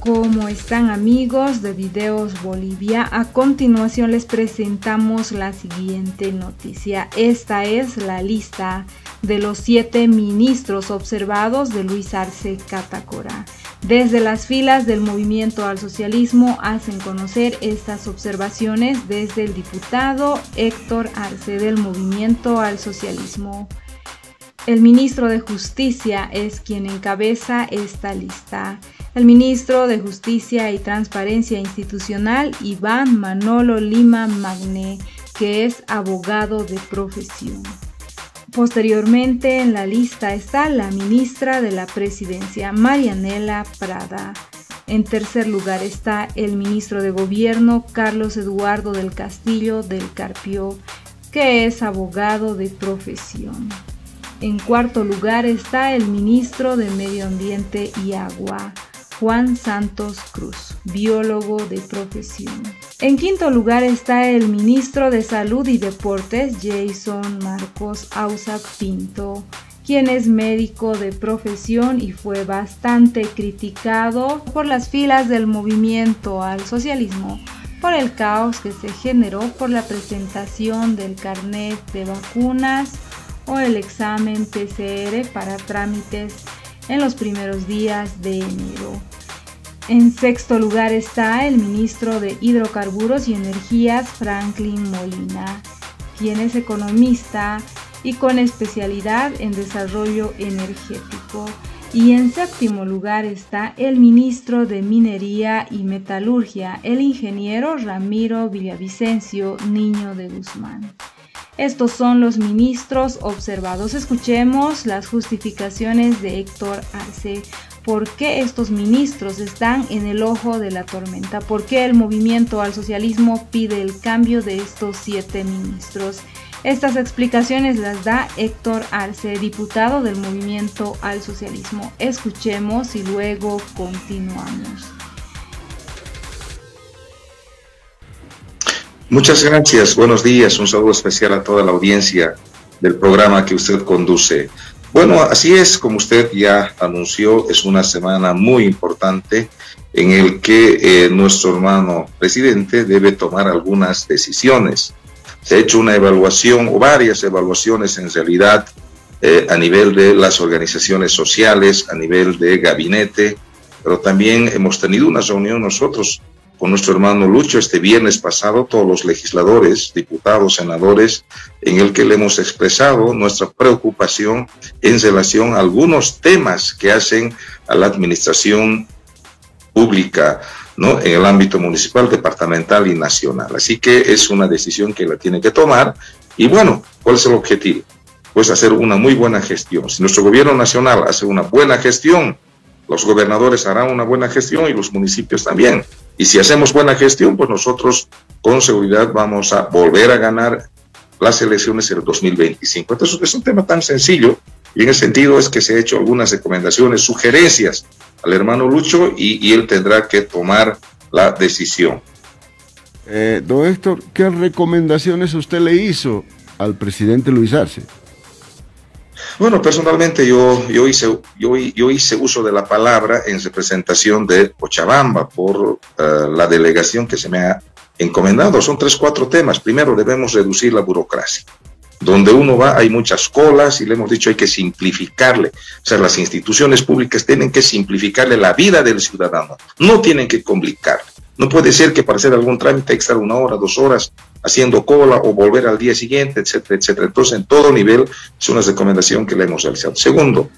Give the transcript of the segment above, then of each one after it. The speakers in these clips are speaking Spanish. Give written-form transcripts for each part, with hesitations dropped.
¿Cómo están, amigos de Videos Bolivia? A continuación les presentamos la siguiente noticia. Esta es la lista de los 7 ministros observados de Luis Arce Catacora. Desde las filas del Movimiento al Socialismo hacen conocer estas observaciones desde el diputado Héctor Arce del Movimiento al Socialismo. El ministro de Justicia es quien encabeza esta lista. El ministro de Justicia y Transparencia Institucional, Iván Manolo Lima Magne, que es abogado de profesión. Posteriormente en la lista está la ministra de la Presidencia, Marianela Prada. En tercer lugar está el ministro de Gobierno, Carlos Eduardo del Castillo del Carpio, que es abogado de profesión. En cuarto lugar está el ministro de Medio Ambiente y Agua, Juan Santos Cruz, biólogo de profesión. En quinto lugar está el ministro de Salud y Deportes, Jason Marcos Ausac Pinto, quien es médico de profesión y fue bastante criticado por las filas del Movimiento al Socialismo por el caos que se generó por la presentación del carnet de vacunas o el examen PCR para trámites en los primeros días de enero. En sexto lugar está el ministro de Hidrocarburos y Energías, Franklin Molina, quien es economista y con especialidad en desarrollo energético. Y en séptimo lugar está el ministro de Minería y Metalurgia, el ingeniero Ramiro Villavicencio Niño de Guzmán. Estos son los ministros observados. Escuchemos las justificaciones de Héctor Arce. ¿Por qué estos ministros están en el ojo de la tormenta? ¿Por qué el Movimiento al Socialismo pide el cambio de estos 7 ministros? Estas explicaciones las da Héctor Arce, diputado del Movimiento al Socialismo. Escuchemos y luego continuamos. Muchas gracias, buenos días, un saludo especial a toda la audiencia del programa que usted conduce. Bueno, así es, como usted ya anunció, es una semana muy importante en el que nuestro hermano presidente debe tomar algunas decisiones. Se ha hecho una evaluación o varias evaluaciones en realidad a nivel de las organizaciones sociales, a nivel de gabinete, pero también hemos tenido una reunión nosotros con nuestro hermano Lucho este viernes pasado, todos los legisladores, diputados, senadores, en el que le hemos expresado nuestra preocupación en relación a algunos temas que hacen a la administración pública, ¿no?, en el ámbito municipal, departamental y nacional. Así que es una decisión que la tiene que tomar. Y bueno, ¿cuál es el objetivo? Pues hacer una muy buena gestión. Si nuestro gobierno nacional hace una buena gestión, los gobernadores harán una buena gestión y los municipios también. Y si hacemos buena gestión, pues nosotros con seguridad vamos a volver a ganar las elecciones en el 2025. Entonces es un tema tan sencillo y en ese sentido es que se han hecho algunas recomendaciones, sugerencias al hermano Lucho y él tendrá que tomar la decisión. Don Héctor, ¿qué recomendaciones usted le hizo al presidente Luis Arce? Bueno, personalmente yo hice uso de la palabra en representación de Cochabamba por la delegación que se me ha encomendado. Son 3 o 4 temas. Primero, debemos reducir la burocracia. Donde uno va hay muchas colas y le hemos dicho hay que simplificarle. O sea, las instituciones públicas tienen que simplificarle la vida del ciudadano. No tienen que complicarle. No puede ser que para hacer algún trámite hay que estar 1 hora, 2 horas haciendo cola o volver al día siguiente, etcétera, etcétera. Entonces, en todo nivel es una recomendación que le hemos realizado. Segundo,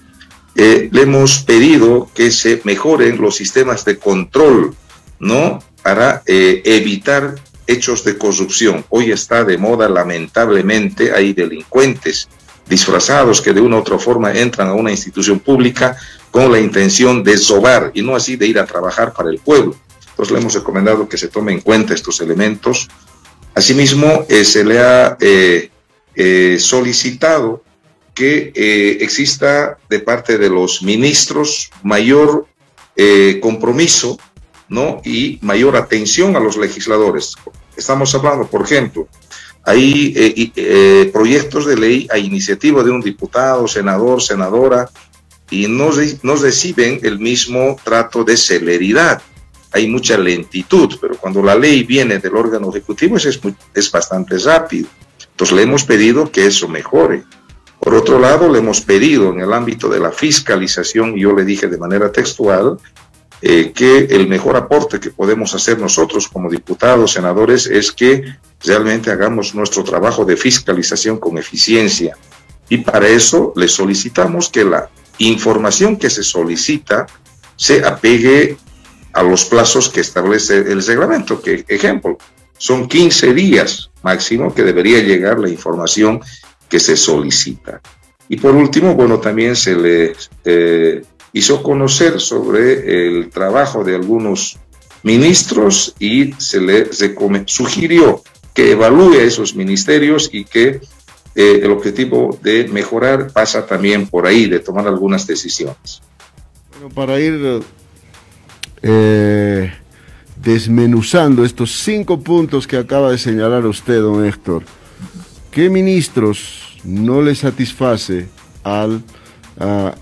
le hemos pedido que se mejoren los sistemas de control, ¿no?, para evitar hechos de corrupción. Hoy está de moda, lamentablemente, hay delincuentes disfrazados que de una u otra forma entran a una institución pública con la intención de robar y no así de ir a trabajar para el pueblo. Entonces le hemos recomendado que se tome en cuenta estos elementos. Asimismo, se le ha solicitado que exista de parte de los ministros mayor compromiso, ¿no?, y mayor atención a los legisladores. Estamos hablando, por ejemplo, hay proyectos de ley a iniciativa de un diputado, senador, senadora, y no reciben el mismo trato de celeridad. hay mucha lentitud, pero cuando la ley viene del órgano ejecutivo es bastante rápido. Entonces le hemos pedido que eso mejore. Por otro lado, le hemos pedido en el ámbito de la fiscalización, y yo le dije de manera textual, que el mejor aporte que podemos hacer nosotros como diputados, senadores, es que realmente hagamos nuestro trabajo de fiscalización con eficiencia. Y para eso le solicitamos que la información que se solicita se apegue a los plazos que establece el reglamento, que, ejemplo, son 15 días máximo que debería llegar la información que se solicita. Y por último, bueno, también se le hizo conocer sobre el trabajo de algunos ministros y se le sugirió que evalúe esos ministerios y que el objetivo de mejorar pasa también por ahí, de tomar algunas decisiones. Bueno, para ir desmenuzando estos 5 puntos que acaba de señalar usted, don Héctor, ¿qué ministros no le satisface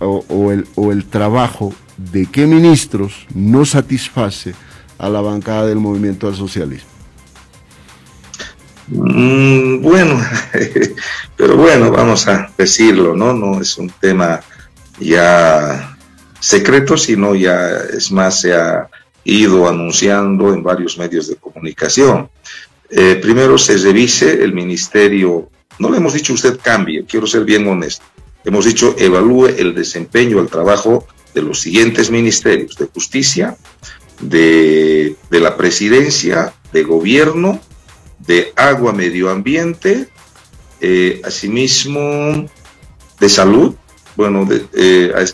o el trabajo de qué ministros no satisface a la bancada del Movimiento al Socialismo? Bueno, pero bueno, vamos a decirlo, ¿no? No es un tema ya secreto, sino ya, es más, se ha ido anunciando en varios medios de comunicación. Primero se revise el ministerio, no le hemos dicho usted cambie, quiero ser bien honesto, hemos dicho evalúe el desempeño, el trabajo de los siguientes ministerios: de Justicia, de la Presidencia, de Gobierno, de Agua, Medio Ambiente, asimismo de Salud. Bueno,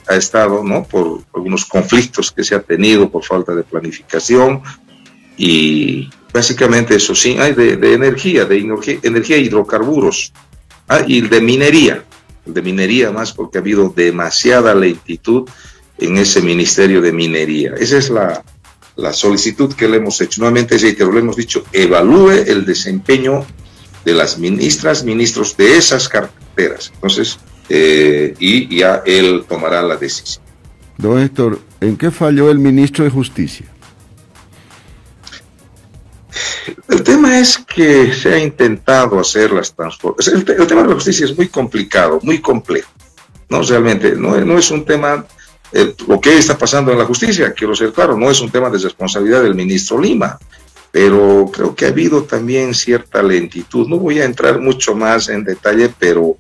ha estado, ¿no?, por algunos conflictos que se ha tenido por falta de planificación, y básicamente eso sí, hay de energía e hidrocarburos, y el de minería más, porque ha habido demasiada lentitud en ese Ministerio de Minería. Esa es la solicitud que le hemos hecho. Nuevamente, reitero, le hemos dicho, evalúe el desempeño de las ministras, ministros de esas carteras. Entonces, y ya él tomará la decisión. Don Héctor, ¿en qué falló el ministro de Justicia? El tema es que se ha intentado hacer las transformaciones. El tema de la justicia es muy complicado, muy complejo, ¿no? Realmente no es un tema, lo que está pasando en la justicia, quiero ser claro, no es un tema de responsabilidad del ministro Lima, pero creo que ha habido también cierta lentitud. No voy a entrar mucho más en detalle, pero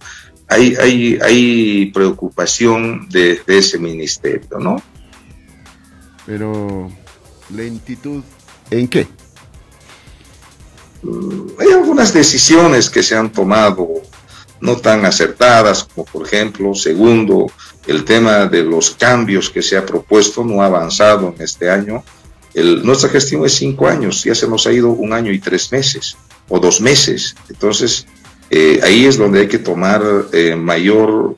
hay preocupación de ese ministerio, ¿no? Pero, ¿lentitud en qué? Hay algunas decisiones que se han tomado no tan acertadas, como por ejemplo, segundo, el tema de los cambios que se ha propuesto no ha avanzado en este año. Nuestra gestión es 5 años, ya se nos ha ido 1 año y 3 meses, o 2 meses. Entonces, ahí es donde hay que tomar mayor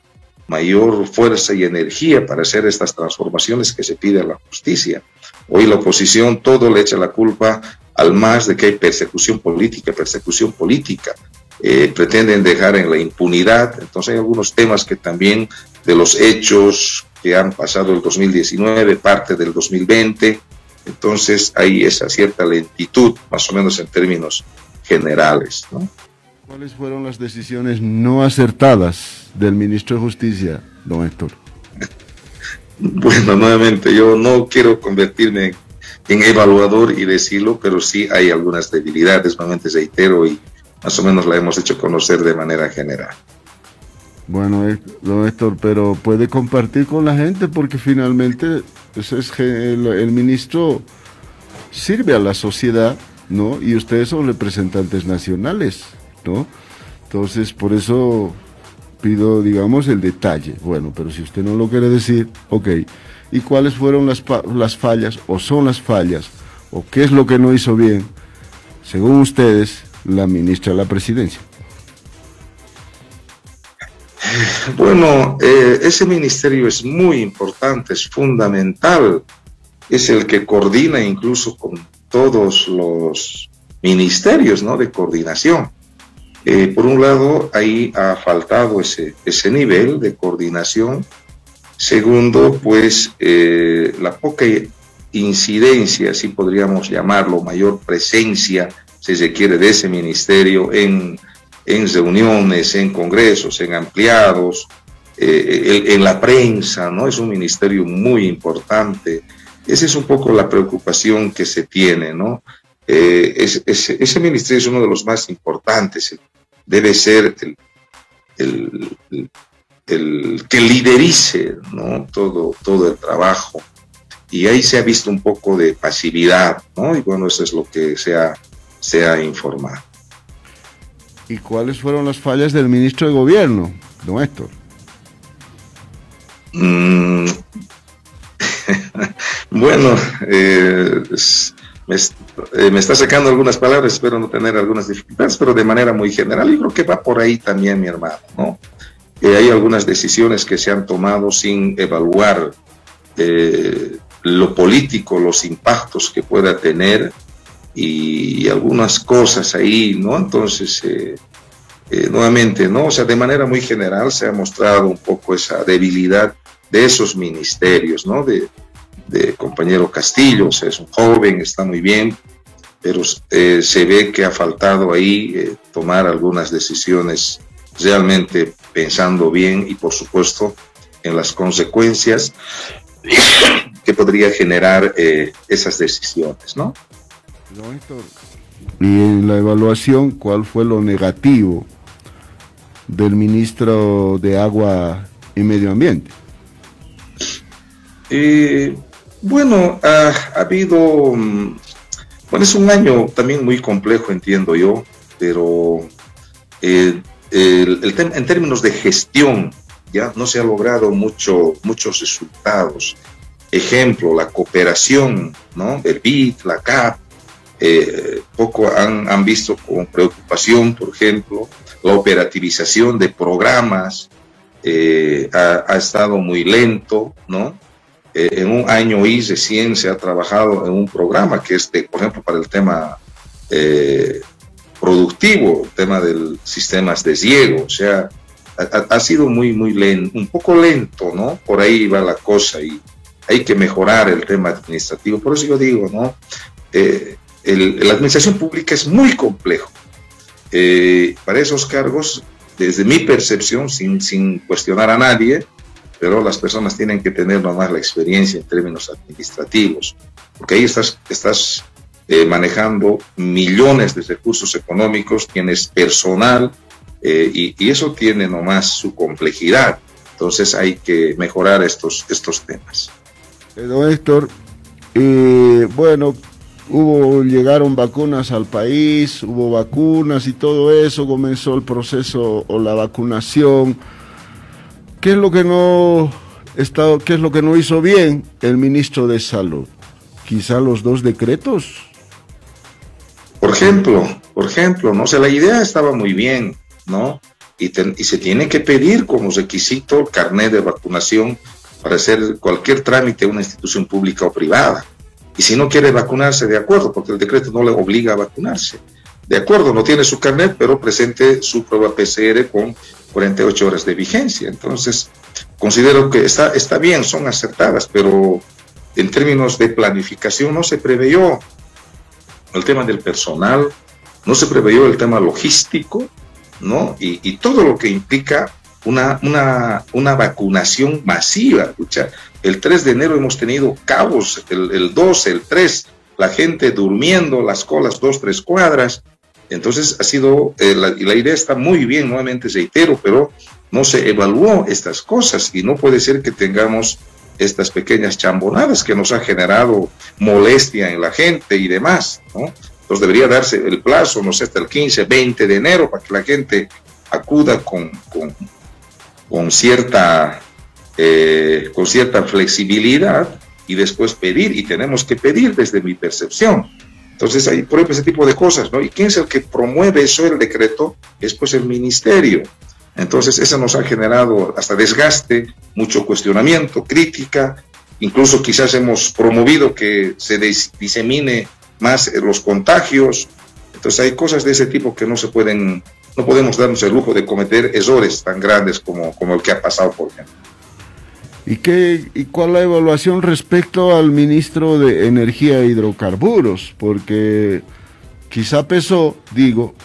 fuerza y energía para hacer estas transformaciones que se pide a la justicia. Hoy la oposición todo le echa la culpa al MAS de que hay persecución política. Pretenden dejar en la impunidad. Entonces hay algunos temas que también, de los hechos que han pasado el 2019, parte del 2020, entonces hay esa cierta lentitud, más o menos en términos generales, ¿no? ¿Cuáles fueron las decisiones no acertadas del ministro de Justicia, don Héctor? Bueno, nuevamente, yo no quiero convertirme en evaluador y decirlo, pero sí hay algunas debilidades, nuevamente reitero, y más o menos la hemos hecho conocer de manera general. Bueno, don Héctor, pero puede compartir con la gente, porque finalmente pues, el ministro sirve a la sociedad, ¿no? Y ustedes son representantes nacionales, ¿no? Entonces, por eso pido, digamos, el detalle. Bueno, pero si usted no lo quiere decir, ok. ¿Y cuáles fueron las fallas, o son las fallas, o qué es lo que no hizo bien, según ustedes, la ministra de la Presidencia? Bueno, ese ministerio es muy importante, es fundamental, es el que coordina incluso con todos los ministerios, ¿no?, de coordinación. Por un lado, ahí ha faltado ese nivel de coordinación. Segundo, pues la poca incidencia, así podríamos llamarlo, mayor presencia, si se quiere, de ese ministerio en reuniones, en congresos, en ampliados, en la prensa, ¿no? Es un ministerio muy importante. Esa es un poco la preocupación que se tiene, ¿no? Ese ministerio es uno de los más importantes, debe ser el que liderice, ¿no? todo el trabajo, y ahí se ha visto un poco de pasividad, ¿no? Y bueno, eso es lo que se ha informado. ¿Y cuáles fueron las fallas del ministro de Gobierno, don Héctor? Bueno, me está sacando algunas palabras, espero no tener algunas dificultades, pero de manera muy general, yo creo que va por ahí también, mi hermano, ¿no? Hay algunas decisiones que se han tomado sin evaluar lo político, los impactos que pueda tener, y algunas cosas ahí, ¿no? Entonces, nuevamente, ¿no? O sea, de manera muy general se ha mostrado un poco esa debilidad de esos ministerios, ¿no? De compañero Castillo, o sea, es un joven, está muy bien, pero se ve que ha faltado ahí tomar algunas decisiones realmente pensando bien, y por supuesto en las consecuencias que podría generar esas decisiones, ¿no? Y en la evaluación, ¿cuál fue lo negativo del ministro de Agua y Medio Ambiente? Bueno, ha habido, bueno, es un año también muy complejo, entiendo yo, pero en términos de gestión ya no se ha logrado muchos resultados. Ejemplo, la cooperación, ¿no? El BID, la CAP, poco han visto con preocupación, por ejemplo, la operativización de programas ha estado muy lento, ¿no? En un año y recién se ha trabajado en un programa que es, por ejemplo, para el tema productivo, el tema de sistemas de riego, o sea, ha sido muy lento, un poco lento, ¿no? Por ahí va la cosa y hay que mejorar el tema administrativo. Por eso yo digo, ¿no? La administración pública es muy complejo. Para esos cargos, desde mi percepción, sin cuestionar a nadie, pero las personas tienen que tener nomás la experiencia en términos administrativos, porque ahí estás manejando millones de recursos económicos, tienes personal, y eso tiene nomás su complejidad. Entonces hay que mejorar estos temas. Don Héctor, bueno, llegaron vacunas al país, hubo vacunas y todo eso, comenzó el proceso o la vacunación. ¿Qué es lo que no hizo bien el ministro de Salud? Quizá los 2 decretos. Por ejemplo, ¿no? O sea, la idea estaba muy bien, ¿no? Y se tiene que pedir como requisito el carnet de vacunación para hacer cualquier trámite a una institución pública o privada. Y si no quiere vacunarse, de acuerdo, porque el decreto no le obliga a vacunarse. De acuerdo, no tiene su carnet, pero presente su prueba PCR con 48 horas de vigencia. Entonces, considero que está bien, son acertadas, pero en términos de planificación no se preveyó el tema del personal, no se preveyó el tema logístico, ¿no? Y todo lo que implica una vacunación masiva. Escucha, el 3 de enero hemos tenido cabos, el 2, el 3, la gente durmiendo, las colas 2-3 cuadras. Entonces ha sido, la idea está muy bien, nuevamente reitero, pero no se evaluó estas cosas, y no puede ser que tengamos estas pequeñas chambonadas que nos ha generado molestia en la gente y demás, ¿no? Entonces debería darse el plazo, no sé, hasta el 15, 20 de enero para que la gente acuda con cierta flexibilidad, y después pedir, y tenemos que pedir desde mi percepción. Entonces hay, por ejemplo, ese tipo de cosas, ¿no? ¿Y quién es el que promueve eso, el decreto? Es pues el ministerio. Entonces eso nos ha generado hasta desgaste, mucho cuestionamiento, crítica, incluso quizás hemos promovido que se disemine más los contagios. Entonces hay cosas de ese tipo que no podemos darnos el lujo de cometer errores tan grandes como el que ha pasado, por ejemplo. ¿Y cuál es la evaluación respecto al ministro de Energía e Hidrocarburos? Porque quizá pesó,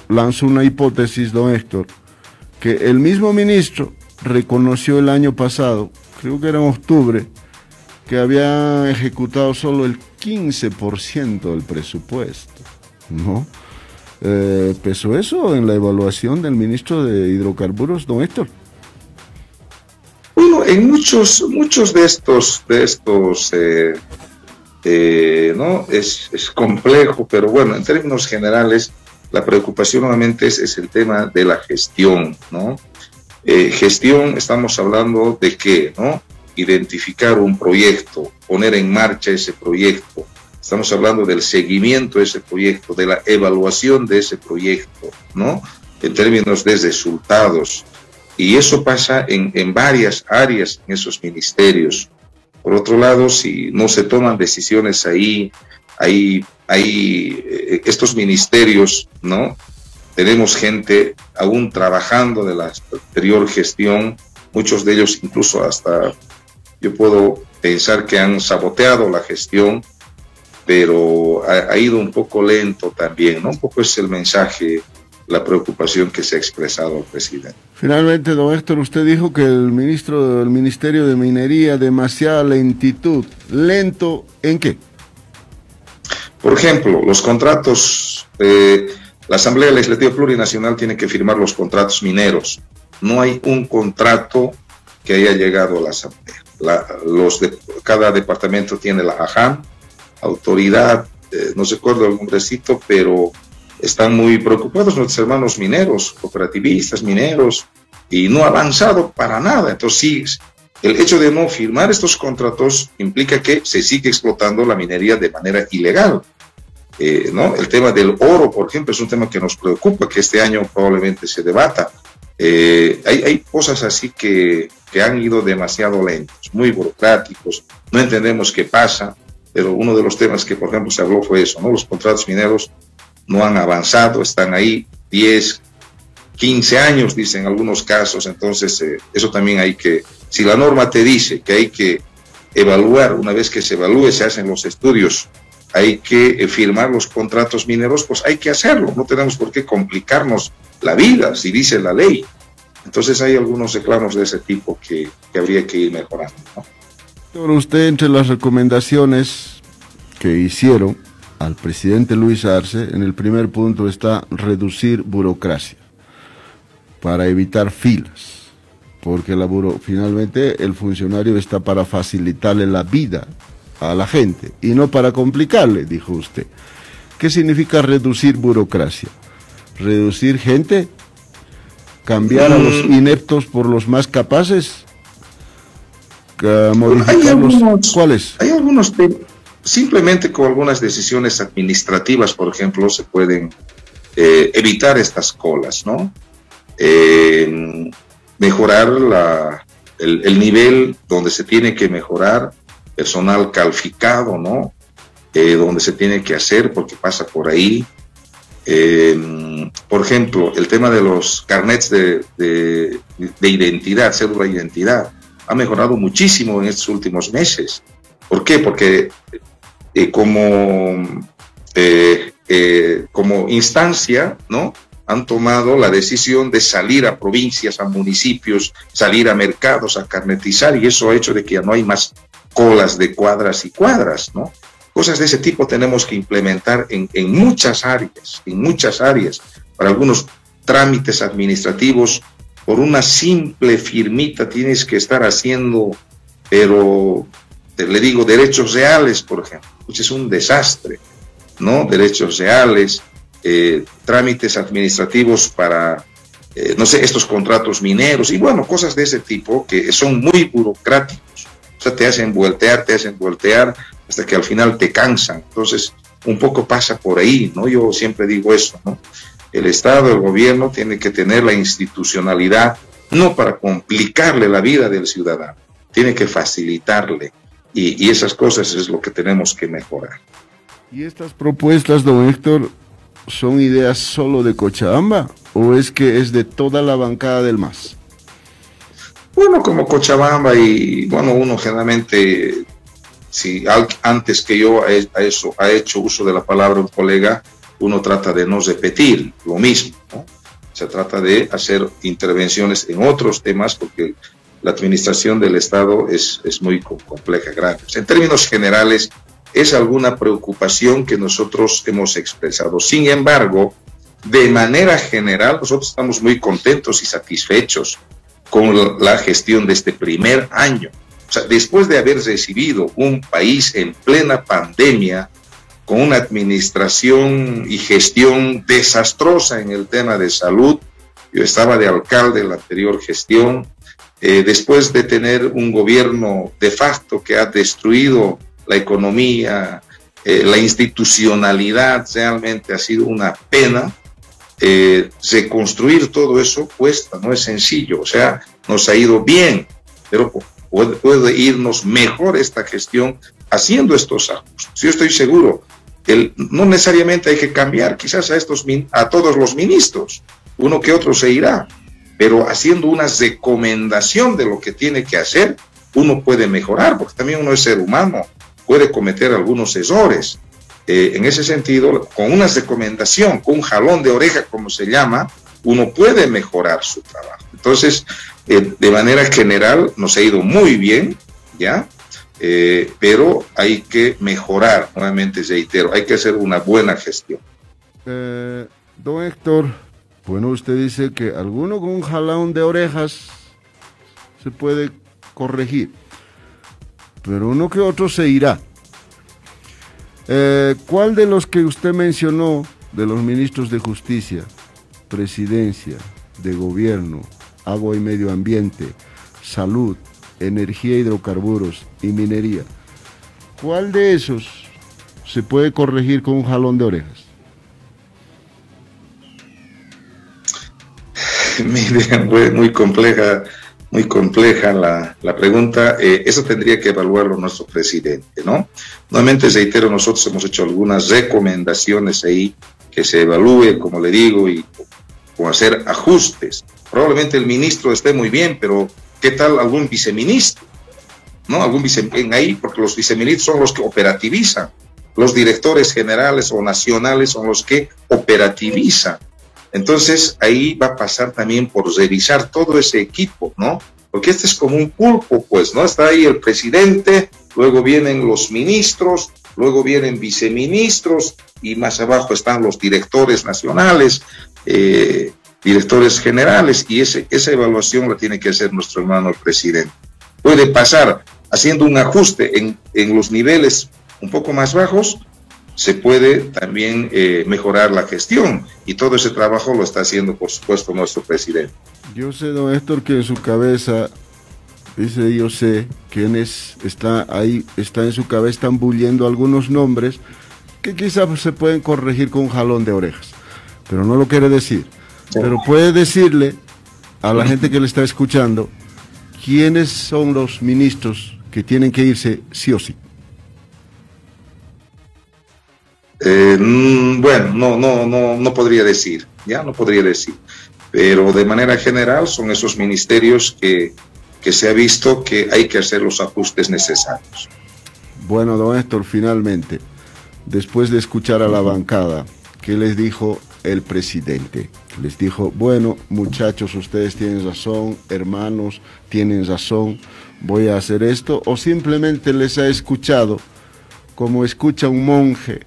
lanzo una hipótesis, don Héctor, que el mismo ministro reconoció el año pasado, creo que era en octubre, que había ejecutado solo el 15% del presupuesto, ¿no? ¿Pesó eso en la evaluación del ministro de Hidrocarburos, don Héctor? Bueno, en muchos de estos ¿no? Es complejo, pero bueno, en términos generales, la preocupación nuevamente es el tema de la gestión, ¿no? Gestión, estamos hablando de qué, ¿no? Identificar un proyecto, poner en marcha ese proyecto. Estamos hablando del seguimiento de ese proyecto, de la evaluación de ese proyecto, ¿no? En términos de resultados. Y eso pasa en varias áreas en esos ministerios. Por otro lado, si no se toman decisiones ahí, estos ministerios, ¿no? Tenemos gente aún trabajando de la anterior gestión, muchos de ellos incluso hasta, yo puedo pensar que han saboteado la gestión, pero ha ido un poco lento también, ¿no? Un poco es el mensaje, la preocupación que se ha expresado al presidente. Finalmente, don Héctor, usted dijo que el ministro del Ministerio de Minería, demasiada lentitud. ¿Lento en qué? Por ejemplo, los contratos, la Asamblea Legislativa Plurinacional tiene que firmar los contratos mineros. No hay un contrato que haya llegado a la Asamblea. Cada departamento tiene la AJAM, autoridad, no se acuerda algún recito, pero están muy preocupados nuestros hermanos mineros, cooperativistas, mineros, y no ha avanzado para nada. Entonces, sí, el hecho de no firmar estos contratos implica que se sigue explotando la minería de manera ilegal. ¿No? El tema del oro, por ejemplo, es un tema que nos preocupa, que este año probablemente se debata. Hay cosas así que han ido demasiado lentos, muy burocráticos, no entendemos qué pasa, pero uno de los temas que, por ejemplo, se habló fue eso, ¿no? Los contratos mineros no han avanzado, están ahí 10, 15 años, dicen algunos casos. Entonces eso también hay que, si la norma te dice que hay que evaluar, una vez que se evalúe, se hacen los estudios, hay que firmar los contratos mineros, pues hay que hacerlo, no tenemos por qué complicarnos la vida, si dice la ley. Entonces hay algunos reclamos de ese tipo que habría que ir mejorando, ¿no? Pero usted, entre las recomendaciones que hicieron al presidente Luis Arce, en el primer punto está reducir burocracia para evitar filas, porque finalmente el funcionario está para facilitarle la vida a la gente y no para complicarle, dijo usted. ¿Qué significa reducir burocracia? ¿Reducir gente? ¿Cambiar a los ineptos por los más capaces? ¿Cuáles? Hay algunos temas. Simplemente con algunas decisiones administrativas, por ejemplo, se pueden evitar estas colas, ¿no? Mejorar el nivel donde se tiene que mejorar, personal calificado, ¿no? Donde se tiene que hacer, porque pasa por ahí. Por ejemplo, el tema de los carnets de identidad, cédula de identidad, ha mejorado muchísimo en estos últimos meses. ¿Por qué? Porque como instancia, ¿no? Han tomado la decisión de salir a provincias, a municipios, salir a mercados, a carnetizar, y eso ha hecho de que ya no hay más colas de cuadras y cuadras, ¿no? Cosas de ese tipo tenemos que implementar en muchas áreas, para algunos trámites administrativos, por una simple firmita tienes que estar haciendo, pero le digo, derechos reales, por ejemplo, pues es un desastre, ¿no? Derechos reales, trámites administrativos para, no sé, estos contratos mineros, y bueno, cosas de ese tipo que son muy burocráticos, o sea, te hacen voltear, hasta que al final te cansan. Entonces, un poco pasa por ahí, ¿no? Yo siempre digo eso, ¿no? El Estado, el gobierno tiene que tener la institucionalidad, no para complicarle la vida del ciudadano, tiene que facilitarle, y esas cosas es lo que tenemos que mejorar. ¿Y estas propuestas, don Héctor, son ideas solo de Cochabamba o es que es de toda la bancada del MAS? Bueno, como Cochabamba y bueno, uno generalmente, si antes que yo ha hecho uso de la palabra un colega, uno trata de no repetir lo mismo, ¿no? Se trata de hacer intervenciones en otros temas porque la administración del Estado es muy compleja, grande. En términos generales, es alguna preocupación que nosotros hemos expresado. Sin embargo, de manera general, nosotros estamos muy contentos y satisfechos con la gestión de este primer año. O sea, después de haber recibido un país en plena pandemia, con una administración y gestión desastrosa en el tema de salud, yo estaba de alcalde en la anterior gestión, después de tener un gobierno de facto que ha destruido la economía, la institucionalidad, realmente ha sido una pena. Reconstruir todo eso cuesta, no es sencillo, o sea, nos ha ido bien, pero puede irnos mejor esta gestión haciendo estos ajustes. Yo estoy seguro, no necesariamente hay que cambiar quizás a todos los ministros, uno que otro se irá, pero haciendo una recomendación de lo que tiene que hacer, uno puede mejorar, porque también uno es ser humano, puede cometer algunos errores. En ese sentido, con una recomendación, con un jalón de oreja, como se llama, uno puede mejorar su trabajo. Entonces, de manera general, nos ha ido muy bien, ¿ya? Pero hay que mejorar, nuevamente reitero, hay que hacer una buena gestión. Don Héctor, bueno, usted dice que alguno con un jalón de orejas se puede corregir, pero uno que otro se irá. ¿Cuál de los que usted mencionó, de los ministros de Justicia, Presidencia, de Gobierno, Agua y Medio Ambiente, Salud, Energía, Hidrocarburos y Minería, cuál de esos se puede corregir con un jalón de orejas? Miren, muy compleja la pregunta. Eso tendría que evaluarlo nuestro presidente, ¿no? Nuevamente reitero, nosotros hemos hecho algunas recomendaciones ahí, que se evalúe, como le digo, y o hacer ajustes. Probablemente el ministro esté muy bien, pero ¿qué tal algún viceministro? ¿No? Algún ahí, porque los viceministros son los que operativizan. Los directores generales o nacionales son los que operativizan. Entonces, ahí va a pasar también por revisar todo ese equipo, ¿no? Porque este es como un pulpo, pues, ¿no? Está ahí el presidente, luego vienen los ministros, luego vienen viceministros y más abajo están los directores nacionales, directores generales, y esa evaluación la tiene que hacer nuestro hermano el presidente. Puede pasar haciendo un ajuste en los niveles un poco más bajos, se puede también mejorar la gestión, y todo ese trabajo lo está haciendo, por supuesto, nuestro presidente. Yo sé, don Héctor, que en su cabeza, dice, yo sé quiénes está ahí, está en su cabeza, están bulliendo algunos nombres que quizás se pueden corregir con un jalón de orejas, pero no lo quiere decir. Sí. Pero puede decirle a la gente que le está escuchando quiénes son los ministros que tienen que irse sí o sí. Bueno, no podría decir, ya no podría decir, pero de manera general son esos ministerios que se ha visto que hay que hacer los ajustes necesarios. Bueno, don Héctor, finalmente, después de escuchar a la bancada, ¿qué les dijo el presidente? Les dijo, bueno, muchachos, ustedes tienen razón, hermanos, tienen razón, voy a hacer esto, o simplemente les ha escuchado como escucha un monje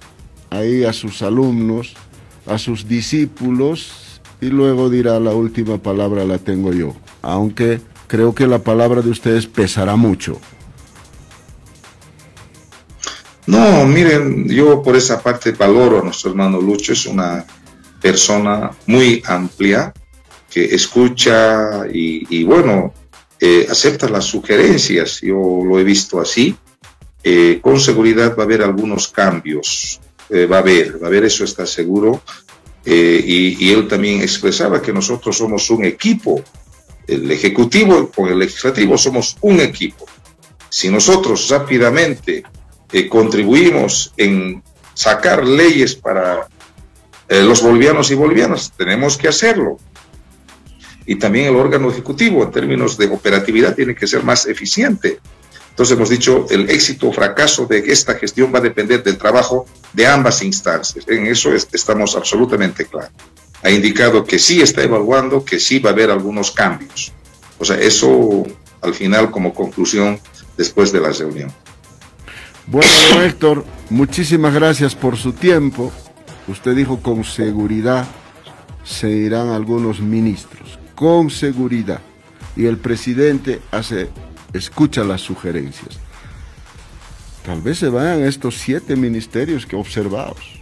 ahí a sus alumnos, a sus discípulos, y luego dirá, la última palabra la tengo yo, aunque creo que la palabra de ustedes pesará mucho. No, miren, yo por esa parte valoro a nuestro hermano Lucho, es una persona muy amplia, que escucha y bueno, acepta las sugerencias, yo lo he visto así. Con seguridad va a haber algunos cambios, va a haber, eso está seguro, y él también expresaba que nosotros somos un equipo, el Ejecutivo con el Legislativo somos un equipo. Si nosotros rápidamente contribuimos en sacar leyes para los bolivianos y bolivianas, tenemos que hacerlo. y también el órgano ejecutivo en términos de operatividad tiene que ser más eficiente. Entonces hemos dicho, el éxito o fracaso de esta gestión va a depender del trabajo de ambas instancias. En eso estamos absolutamente claros. Ha indicado que sí está evaluando, que sí va a haber algunos cambios. O sea, eso al final como conclusión después de la reunión. Bueno, don Héctor, muchísimas gracias por su tiempo. Usted dijo con seguridad se irán algunos ministros, con seguridad. Y el presidente escucha las sugerencias. Tal vez se vayan estos 7 ministerios que observamos.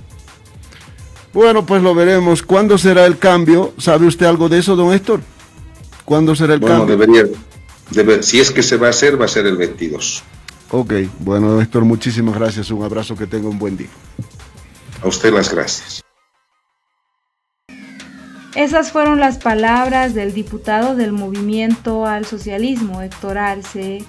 Bueno, pues lo veremos. ¿Cuándo será el cambio? ¿Sabe usted algo de eso, don Héctor? ¿Cuándo será el cambio? Si es que se va a hacer el 22. Ok, bueno, don Héctor, muchísimas gracias. Un abrazo, que tenga un buen día. A usted las gracias. Esas fueron las palabras del diputado del Movimiento al Socialismo, Héctor Arce,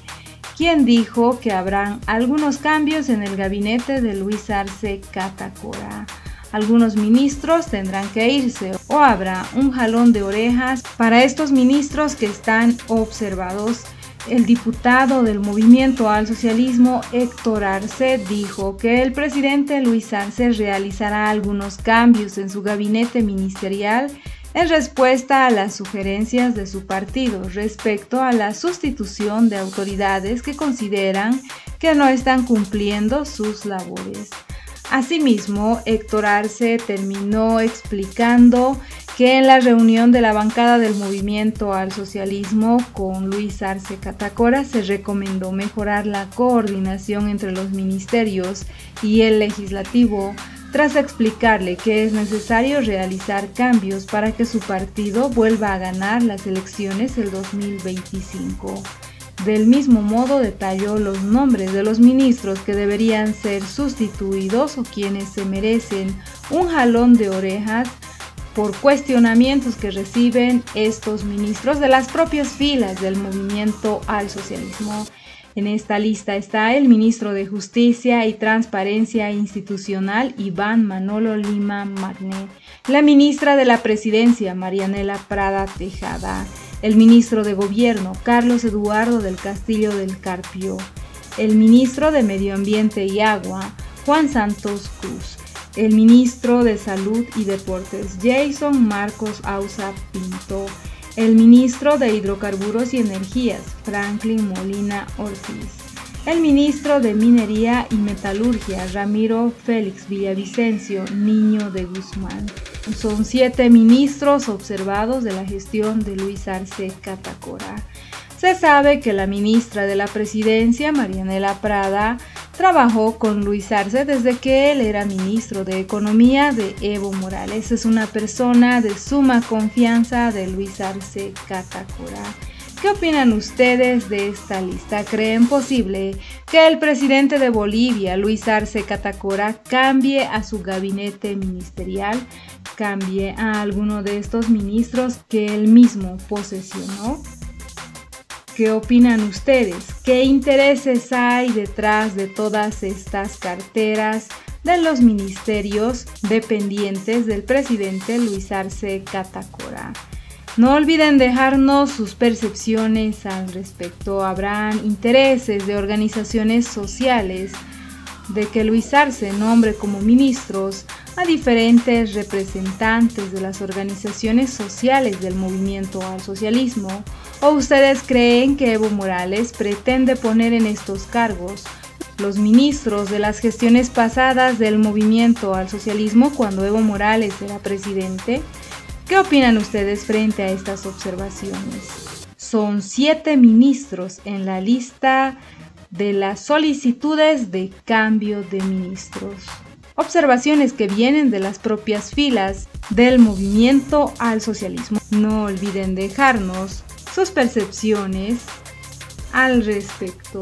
quien dijo que habrán algunos cambios en el gabinete de Luis Arce Catacora. Algunos ministros tendrán que irse o habrá un jalón de orejas para estos ministros que están observados. El diputado del Movimiento al Socialismo, Héctor Arce, dijo que el presidente Luis Arce realizará algunos cambios en su gabinete ministerial en respuesta a las sugerencias de su partido respecto a la sustitución de autoridades que consideran que no están cumpliendo sus labores. Asimismo, Héctor Arce terminó explicando que en la reunión de la bancada del Movimiento al Socialismo con Luis Arce Catacora se recomendó mejorar la coordinación entre los ministerios y el legislativo, tras explicarle que es necesario realizar cambios para que su partido vuelva a ganar las elecciones el 2025. Del mismo modo detalló los nombres de los ministros que deberían ser sustituidos o quienes se merecen un jalón de orejas por cuestionamientos que reciben estos ministros de las propias filas del Movimiento al Socialismo. En esta lista está el ministro de Justicia y Transparencia Institucional, Iván Manolo Lima Magne, la ministra de la Presidencia, Marianela Prada Tejada, el ministro de Gobierno, Carlos Eduardo del Castillo del Carpio, el ministro de Medio Ambiente y Agua, Juan Santos Cruz, el ministro de Salud y Deportes, Jason Marcos Ausa Pinto, el ministro de Hidrocarburos y Energías, Franklin Molina Ortiz, el ministro de Minería y Metalurgia, Ramiro Félix Villavicencio Niño de Guzmán. Son 7 ministros observados de la gestión de Luis Arce Catacora. Se sabe que la ministra de la Presidencia, Marianela Prada, trabajó con Luis Arce desde que él era ministro de Economía de Evo Morales. Es una persona de suma confianza de Luis Arce Catacora. ¿Qué opinan ustedes de esta lista? ¿Creen posible que el presidente de Bolivia, Luis Arce Catacora, cambie a su gabinete ministerial, cambie a alguno de estos ministros que él mismo posesionó? ¿Qué opinan ustedes? ¿Qué intereses hay detrás de todas estas carteras de los ministerios dependientes del presidente Luis Arce Catacora? No olviden dejarnos sus percepciones al respecto. Habrán intereses de organizaciones sociales de que Luis Arce nombre como ministros a diferentes representantes de las organizaciones sociales del Movimiento al Socialismo. ¿O ustedes creen que Evo Morales pretende poner en estos cargos los ministros de las gestiones pasadas del Movimiento al Socialismo cuando Evo Morales era presidente? ¿Qué opinan ustedes frente a estas observaciones? Son 7 ministros en la lista de las solicitudes de cambio de ministros. Observaciones que vienen de las propias filas del Movimiento al Socialismo. No olviden dejarnos sus percepciones al respecto.